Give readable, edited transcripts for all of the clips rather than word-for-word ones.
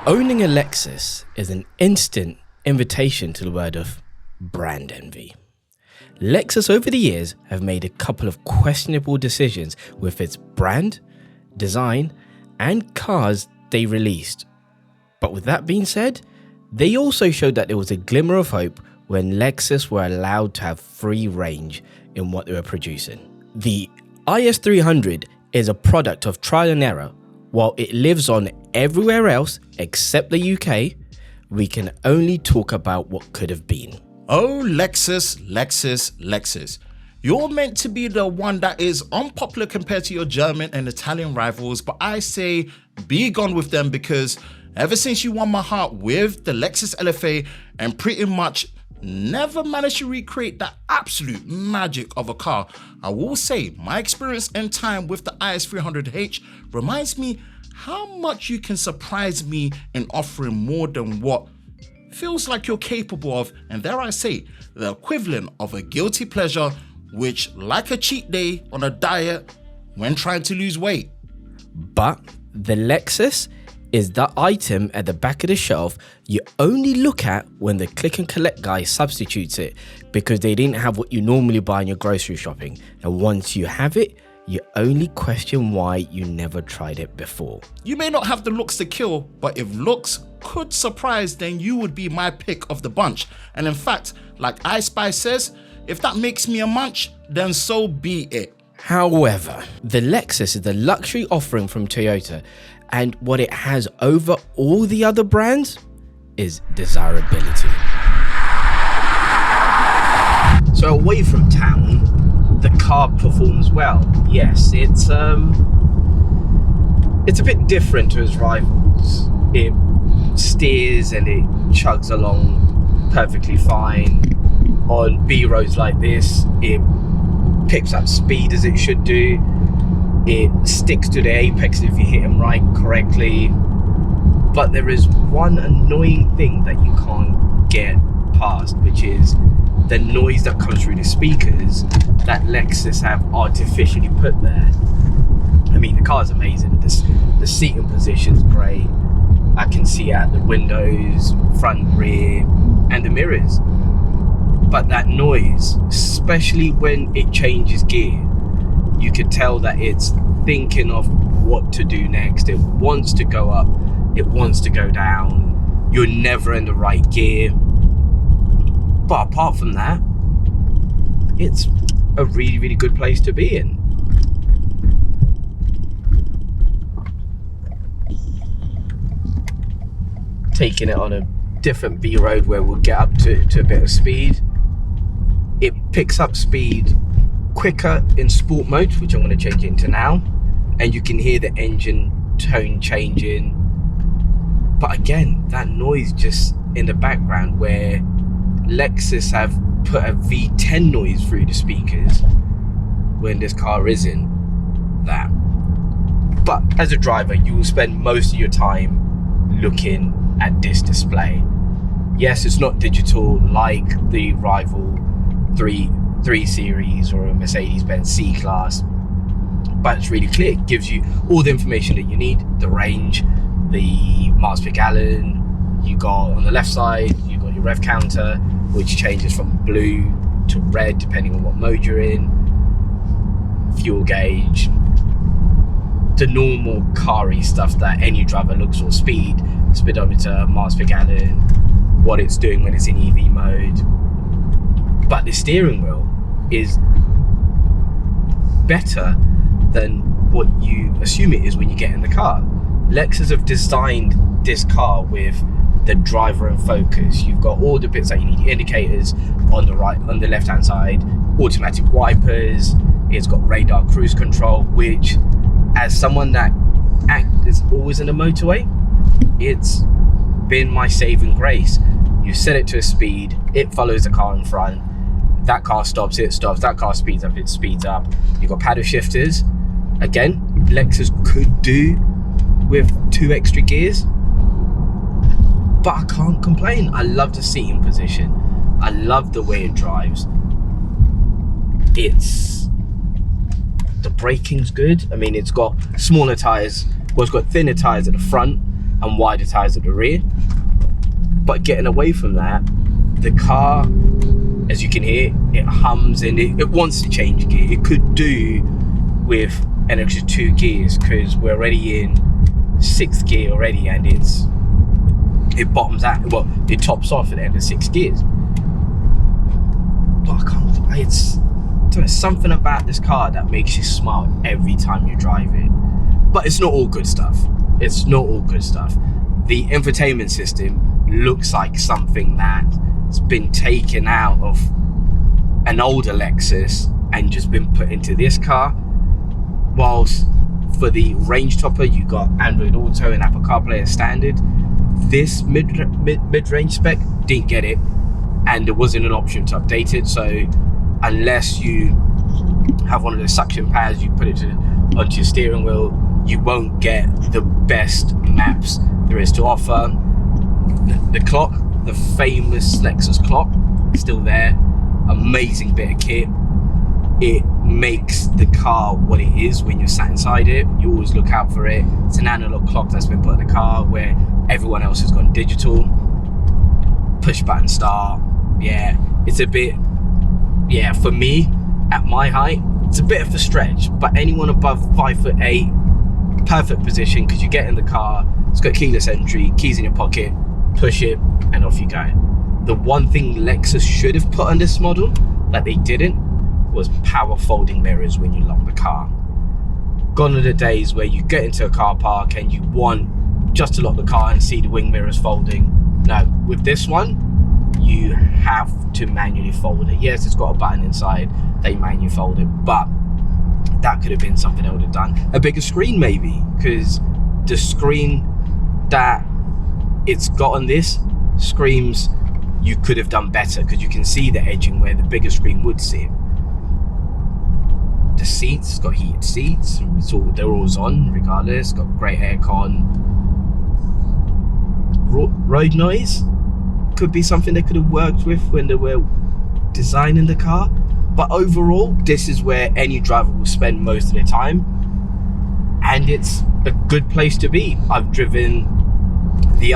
Owning a Lexus is an instant invitation to the world of brand envy. Lexus over the years have made a couple of questionable decisions with its brand, design, and cars they released. But with that being said, they also showed that there was a glimmer of hope when Lexus were allowed to have free range in what they were producing. The IS300 is a product of trial and error. While it lives on everywhere else except the UK, we can only talk about what could have been. Oh, Lexus, Lexus, Lexus. You're meant to be the one that is unpopular compared to your German and Italian rivals, but I say be gone with them, because ever since you won my heart with the Lexus LFA and pretty much never managed to recreate that absolute magic of a car, I will say my experience and time with the IS300h reminds me how much you can surprise me in offering more than what feels like you're capable of, and dare I say, the equivalent of a guilty pleasure, which, like a cheat day on a diet when trying to lose weight. But the Lexus is the item at the back of the shelf you only look at when the click and collect guy substitutes it because they didn't have what you normally buy in your grocery shopping. And once you have it, you only question why you never tried it before. You may not have the looks to kill, but if looks could surprise, then you would be my pick of the bunch. And in fact, like I Spy says, if that makes me a munch, then so be it. However, the Lexus is the luxury offering from Toyota, and what it has over all the other brands is desirability. So away from town, the car performs well. Yes, it's a bit different to its rivals. It steers and it chugs along perfectly fine. On B roads like this, it picks up speed as it should do. It sticks to the apex if you hit them right correctly. But there is one annoying thing that you can't get past, which is the noise that comes through the speakers that Lexus have artificially put there. I mean, the car's amazing. The seating position's great. I can see out the windows, front, rear, and the mirrors. But that noise, especially when it changes gear, you could tell that it's thinking of what to do next. It wants to go up, it wants to go down. You're never in the right gear. But apart from that, it's a really, really good place to be in. Taking it on a different B road where we'll get up to a bit of speed. It picks up speed quicker in sport mode, which I'm going to change it into now, and you can hear the engine tone changing. But again, that noise just in the background, where Lexus have put a V10 noise through the speakers when this car isn't that. But as a driver, you will spend most of your time looking at this display. Yes, it's not digital like the rival 3 Series or a Mercedes-Benz C-Class, but it's really clear. It gives you all the information that you need: the range, the miles per gallon. You got on the left side, you got your rev counter, which changes from blue to red depending on what mode you're in. Fuel gauge, the normal car-y stuff that any driver looks for: speed, speedometer, miles per gallon, what it's doing when it's in EV mode. But the steering wheel is better than what you assume it is when you get in the car. Lexus have designed this car with the driver in focus. You've got all the bits that you need: indicators on the right, on the left hand side, automatic wipers. It's got radar cruise control, which, as someone that is always in a motorway, it's been my saving grace. You set it to a speed, it follows the car in front. That car stops, it stops. That car speeds up, it speeds up. You've got paddle shifters. Again, Lexus could do with 2 extra gears, but I can't complain. I love the seating position. I love the way it drives. The braking's good. I mean, it's got smaller tires. Well, it's got thinner tires at the front, and wider tires at the rear. But getting away from that, the car, as you can hear, it hums and it wants to change gear. It could do with an extra 2 gears because we're already in 6th gear already, and it bottoms out, well, it tops off at the end of 6 gears. But I can't, there's something about this car that makes you smile every time you drive it. But it's not all good stuff. It's not all good stuff. The infotainment system looks like something that's been taken out of an older Lexus and just been put into this car. Whilst for the range topper, you got Android Auto and Apple CarPlay as standard. This mid-range spec didn't get it, and there wasn't an option to update it. So unless you have one of the suction pads, you put it onto your steering wheel, you won't get the best maps there is to offer. The clock, the famous Lexus clock, still there. Amazing bit of kit. It makes the car what it is when you're sat inside it. You always look out for it. It's an analog clock that's been put in the car where everyone else has gone digital. Push button start. Yeah, it's a bit, yeah, for me, at my height, it's a bit of a stretch, but anyone above 5'8", perfect position, because you get in the car, it's got keyless entry, keys in your pocket, push it, and off you go. The one thing Lexus should have put on this model that they didn't was power folding mirrors when you lock the car. Gone are the days where you get into a car park and you want just to lock the car and see the wing mirrors folding. No, with this one, you have to manually fold it. Yes, it's got a button inside, they manually fold it, but that could have been something I would have done. A bigger screen maybe, because the screen that it's got on this screams you could have done better, because you can see the edging where the bigger screen would sit. The seats, it's got heated seats, so they're always on regardless, got great aircon. Road noise could be something they could have worked with when they were designing the car, but overall this is where any driver will spend most of their time, and it's a good place to be. I've driven the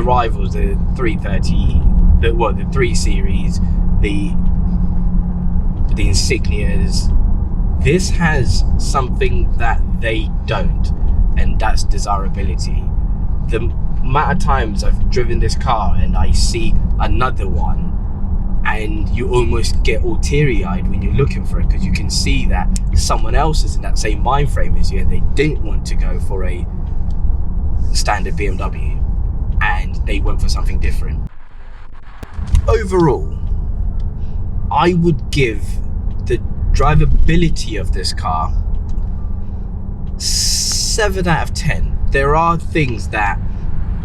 rivals, the 330, the 3 Series, the Insignias. This has something that they don't, and that's desirability. The amount of times I've driven this car and I see another one, and you almost get all teary-eyed when you're looking for it, because you can see that someone else is in that same mind frame as you, and they didn't want to go for a standard BMW and they went for something different. Overall, I would give the drivability of this car 7 out of 10. There are things that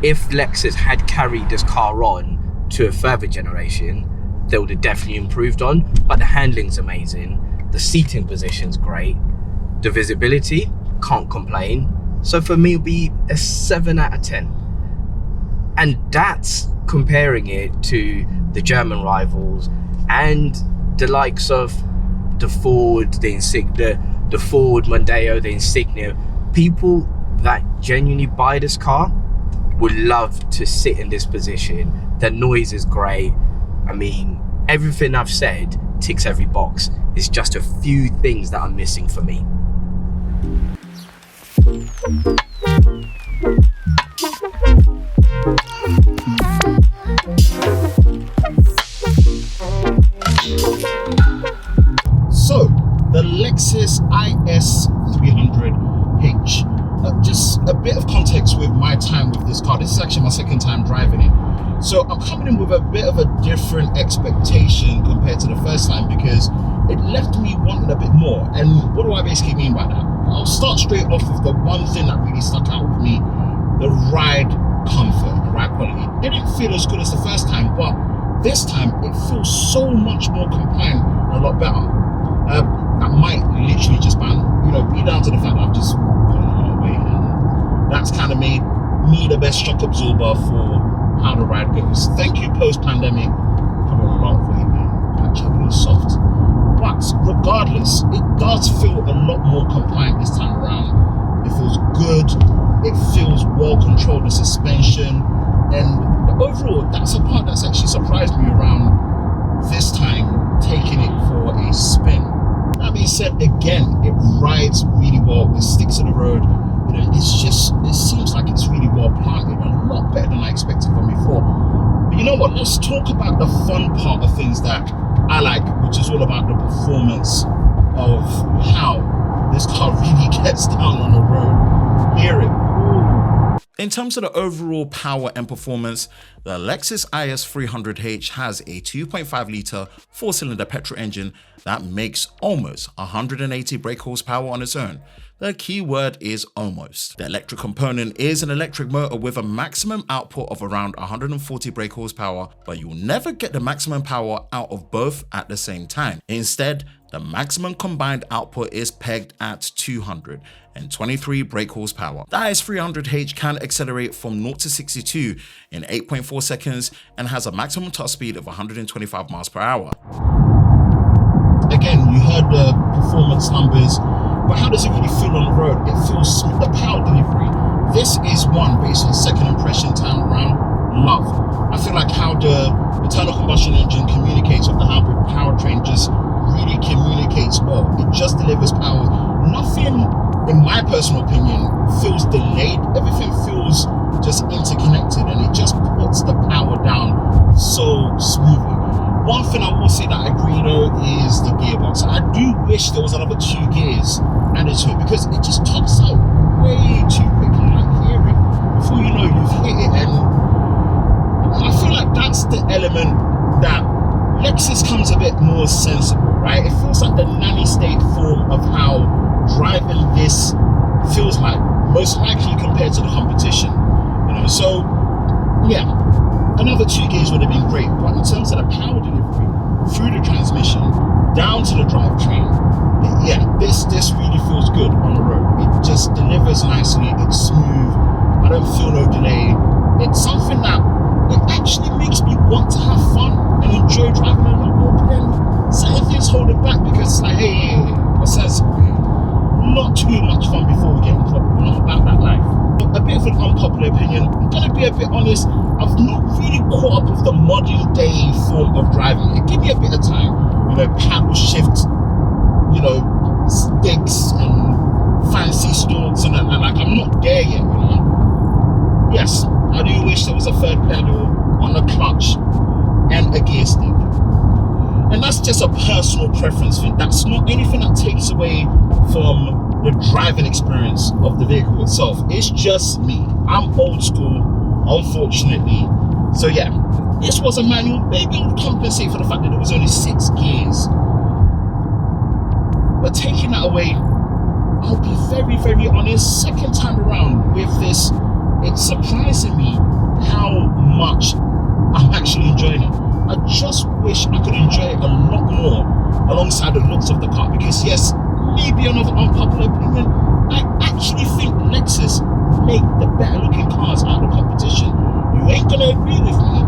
if Lexus had carried this car on to a further generation, they would have definitely improved on, but the handling's amazing, the seating position's great, the visibility, can't complain. So for me, it'll be a 7 out of 10. And that's comparing it to the German rivals and the likes of the Ford, the Ford Mondeo, the Insignia. People that genuinely buy this car would love to sit in this position. The noise is great. I mean, everything I've said ticks every box. It's just a few things that are missing for me. So, the Lexus IS300h. Just a bit of context with my time with this car. This is actually my second time driving it. So I'm coming in with a bit of a different expectation compared to the first time, because it left me wanting a bit more. And what do I basically mean by that? I'll start straight off with the one thing that really stuck out with me: the ride comfort, the ride quality. It didn't feel as good as the first time, but this time it feels so much more compliant and a lot better. That might literally just be down to the fact that I've just put a lot of weight, and that's kind of made me the best shock absorber for how the ride goes. Thank you, post-pandemic, coming along for you, man. Actually, a little soft. But regardless, it does feel a lot more compliant this time around. It feels good. It feels well controlled, the suspension, and overall, that's a part that's actually surprised me around this time, taking it for a spin. That being said, again, it rides really well. It sticks to the road. It seems like it's really well planted, a lot better than I expected from before. But you know what? Let's talk about the fun part of things that I like, which is all about the performance of how this car really gets down on the road. Hear it. In terms of the overall power and performance, the Lexus IS300h has a 2.5 litre 4-cylinder petrol engine that makes almost 180 brake horsepower on its own. The key word is almost. The electric component is an electric motor with a maximum output of around 140 brake horsepower, but you'll never get the maximum power out of both at the same time. Instead, the maximum combined output is pegged at 223 brake horsepower. The IS300h can accelerate from 0 to 62 in 8.4 seconds and has a maximum top speed of 125 miles per hour. Again, you heard the performance numbers, but how does it really feel on the road? It feels smooth. The power delivery. This is one based on second impression time around. Love. I feel like how the internal combustion engine communicates with the hybrid powertrain just really communicates well. It just delivers power. Nothing, in my personal opinion, feels delayed. Everything feels just interconnected, and it just puts the power down so smoothly. One thing I will say that I agree though is the gearbox. I do wish there was another 2 gears added to it, because it just tops out way too quickly. Like, hear it. Before you know, you've hit it, and I feel like that's the element that Lexus comes a bit more sensible, right? It feels like the nanny state form of how driving this feels like, most likely compared to the competition. So yeah, another 2 gears would have been great, but in terms of the power delivery through the transmission down to the drivetrain, yeah, this really feels good on the road. It just delivers nicely. It's smooth. I don't feel no delay. It's something that it actually makes me want to have fun and enjoy driving a lot more, but then certain things hold it back, because it's like, hey, what says not too much fun before we get in trouble. We're not about that life. A bit of an unpopular opinion. I'm gonna be a bit honest. I've not really caught up with the modern day form of driving. It give me a bit of time. Paddle shift, sticks and fancy stalks and that. Like, I'm not there yet. Yes, I do wish there was a third pedal on the clutch and a gear stick. And that's just a personal preference thing. That's not anything that takes away from the driving experience of the vehicle itself. It's just me. I'm old school, unfortunately. So yeah, this was a manual. Maybe it would compensate for the fact that there was only 6 gears. But taking that away, I'll be very, very honest. Second time around with this, it's surprising me how much I'm actually enjoying it. I just wish I could enjoy it a lot more alongside the looks of the car, because yes, maybe another unpopular opinion, I actually think Lexus make the better looking cars out of the competition. You ain't gonna agree with me.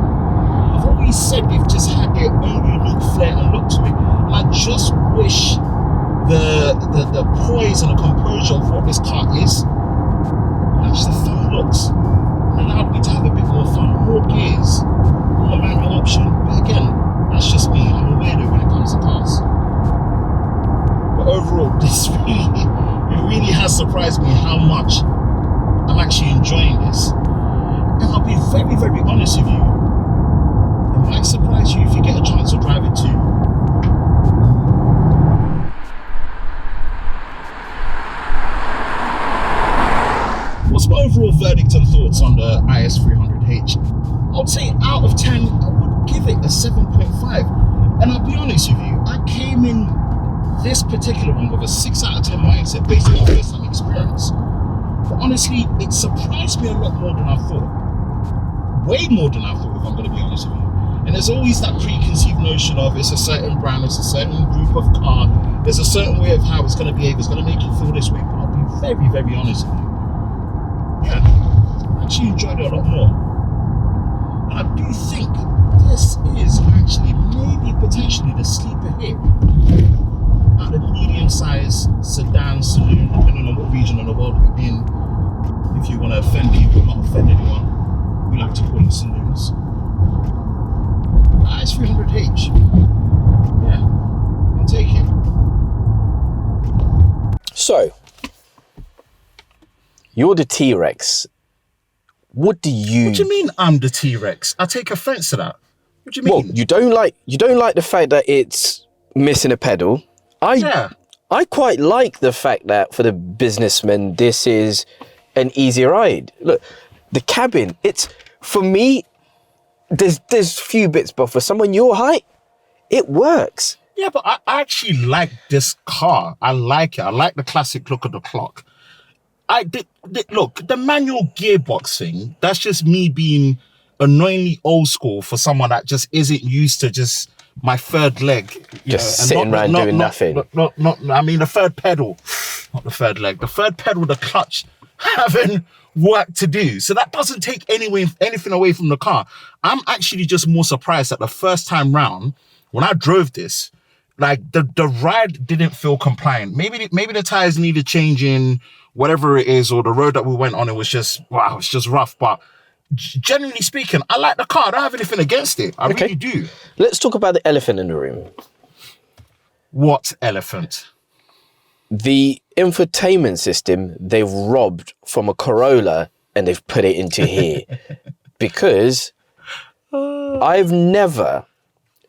I've always said they've just had their own unique flair and look to it, and I just wish the poise and the composure of what this car is match the fun looks and allowed me to have a bit more fun, more gears, more manual option. But again, that's just me. I'm a weirdo when it comes to cars. But overall, this really has surprised me how much I'm actually enjoying this. And I'll be very, very honest with you. It might surprise you if you get a chance to drive it too. What's my overall verdict and thoughts on the IS300h? I would say out of 10, I would give it a 7.5. And I'll be honest with you, I came in this particular one with a 6 out of 10 mindset based on my first time experience. But honestly, it surprised me a lot more than I thought. Way more than I thought, if I'm going to be honest with you. And there's always that preconceived notion of it's a certain brand, it's a certain group of car, there's a certain way of how it's going to behave, it's going to make you feel this way. But I'll be very, very honest with you. Yeah, I actually enjoyed it a lot more. And I do think this is actually maybe potentially the sleeper hit out of the medium-sized sedan saloon, depending on what region of the world you're in. If you want to offend people, not offend anyone. We like to call it saloons. IS300h. Yeah, I'll take it. So, you're the T-Rex. What do you mean I'm the T-Rex? I take offense to that. What do you mean? Well, you don't like the fact that it's missing a pedal. I quite like the fact that for the businessman this is an easy ride. Look, the cabin, it's for me there's few bits, but for someone your height, it works. Yeah, but I actually like this car. I like it. I like the classic look of the clock. Look, the manual gearbox thing, that's just me being annoyingly old school for someone that just isn't used to just my third leg. Just sitting around doing nothing. I mean, the third pedal, not the third leg. The third pedal, the clutch, having work to do. So that doesn't take anything away from the car. I'm actually just more surprised that the first time round, when I drove this, like the ride didn't feel compliant. Maybe the tires needed changing, whatever it is, or the road that we went on, it was just rough. But generally speaking, I like the car. I don't have anything against it. I really do. Let's talk about the elephant in the room. What elephant? The infotainment system they've robbed from a Corolla and they've put it into here. Because I've never,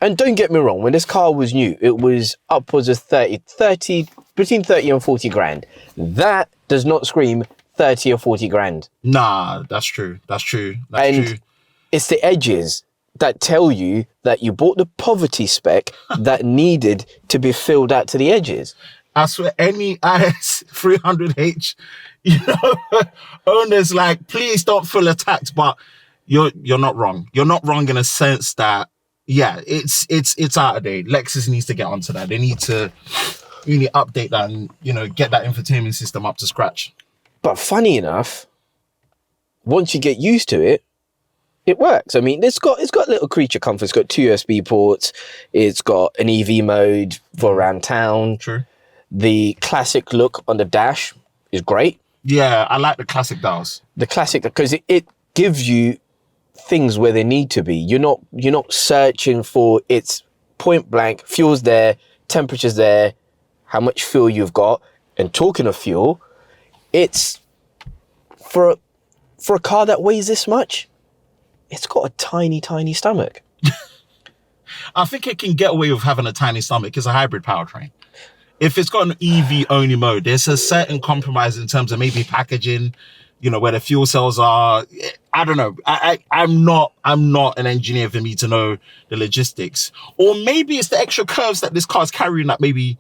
and don't get me wrong, when this car was new, it was upwards of between 30 and 40 grand. That does not scream 30 or 40 grand. Nah, that's true. That's true. It's the edges that tell you that you bought the poverty spec that needed to be filled out to the edges. I swear, any IS300h, owners, like, please don't feel attacked, but you're not wrong. You're not wrong in a sense that, yeah, it's out of date. Lexus needs to get onto that. They need to really update that and, get that infotainment system up to scratch. But funny enough, once you get used to it, it works. I mean, it's got little creature comforts. It's got 2 USB ports. It's got an EV mode for around town. True. The classic look on the dash is great. Yeah, I like the classic dials. The classic, because it gives you things where they need to be. You're not searching for, it's point blank, fuel's there, temperature's there, how much fuel you've got. And talking of fuel, it's for a car that weighs this much, it's got a tiny, tiny stomach. I think it can get away with having a tiny stomach. It's a hybrid powertrain. If it's got an EV only mode, there's a certain compromise in terms of maybe packaging, where the fuel cells are. I don't know. I'm not an engineer for me to know the logistics. Or maybe it's the extra curves that this car's carrying that maybe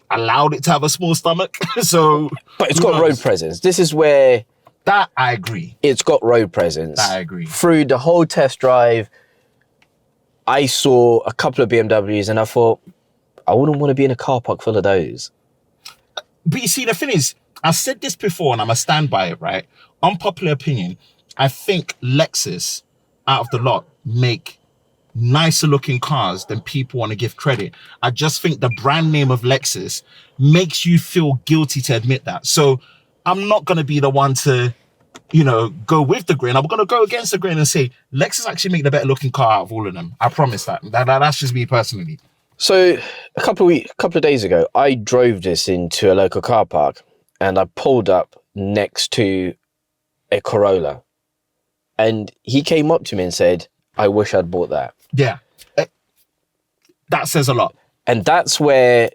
allowed it to have a small stomach. So, but it's got road presence. This is where that I agree. It's got road presence. That I agree. Through the whole test drive, I saw a couple of BMWs and I thought, I wouldn't want to be in a car park full of those. But you see, the thing is, I said this before and I'm a stand by it, right? Unpopular opinion, I think Lexus, out of the lot, make nicer looking cars than people want to give credit. I just think the brand name of Lexus makes you feel guilty to admit that. So I'm not going to be the one to, go with the grain. I'm going to go against the grain and say, Lexus actually make the better looking car out of all of them. I promise that. That's just me personally. So a couple of days ago, I drove this into a local car park and I pulled up next to a Corolla and he came up to me and said, I wish I'd bought that. Yeah. That says a lot. And that's where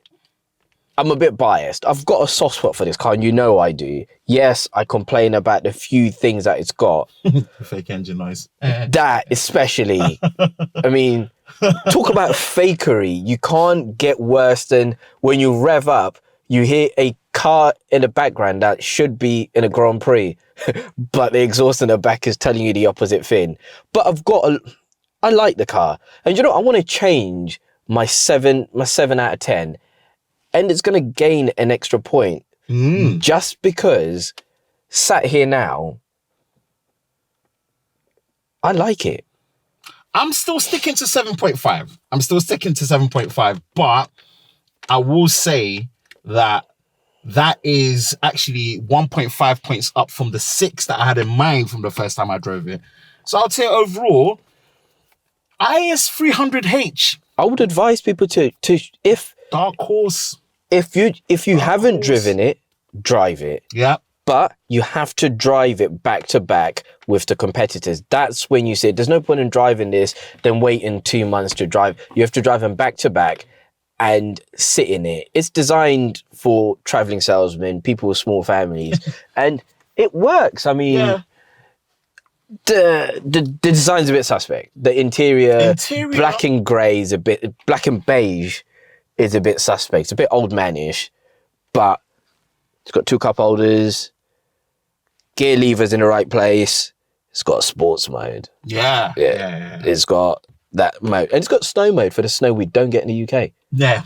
I'm a bit biased. I've got a soft spot for this car and I do. Yes, I complain about the few things that it's got. The fake engine noise. That especially. I mean, talk about fakery. You can't get worse than when you rev up, you hear a car in the background that should be in a Grand Prix, but the exhaust in the back is telling you the opposite thing. But I like the car. And I want to change my 7 out of 10. And it's going to gain an extra point. Just because sat here now, I like it. I'm still sticking to 7.5. But I will say that that is actually 1.5 points up from the 6 that I had in mind from the first time I drove it. So I'd say overall, IS300H. I would advise people to if Dark horse. if you haven't horse. driven it, drive it. Yeah. But you have to drive it back to back with the competitors. That's when you say there's no point in driving this, then waiting 2 months to drive. You have to drive them back to back and sit in it. It's designed for traveling salesmen, people with small families, and it works. I mean, Yeah. the design's a bit suspect. The interior black and grey is black and beige is a bit suspect. It's a bit old manish, but it's got 2 cup holders, gear levers in the right place. It's got a sports mode. Yeah. It's got that mode. And it's got snow mode for the snow we don't get in the UK. Yeah.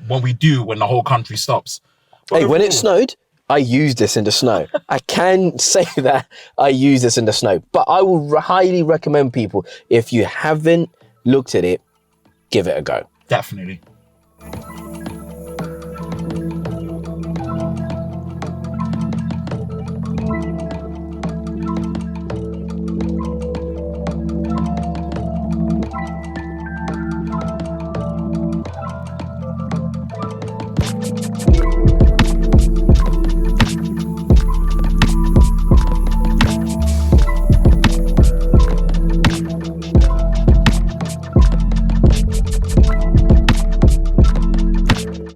When we do, when the whole country stops. But Hey, when it snowed, I used this in the snow. I can say that I use this in the snow. But I will highly recommend people, if you haven't looked at it, give it a go. Definitely.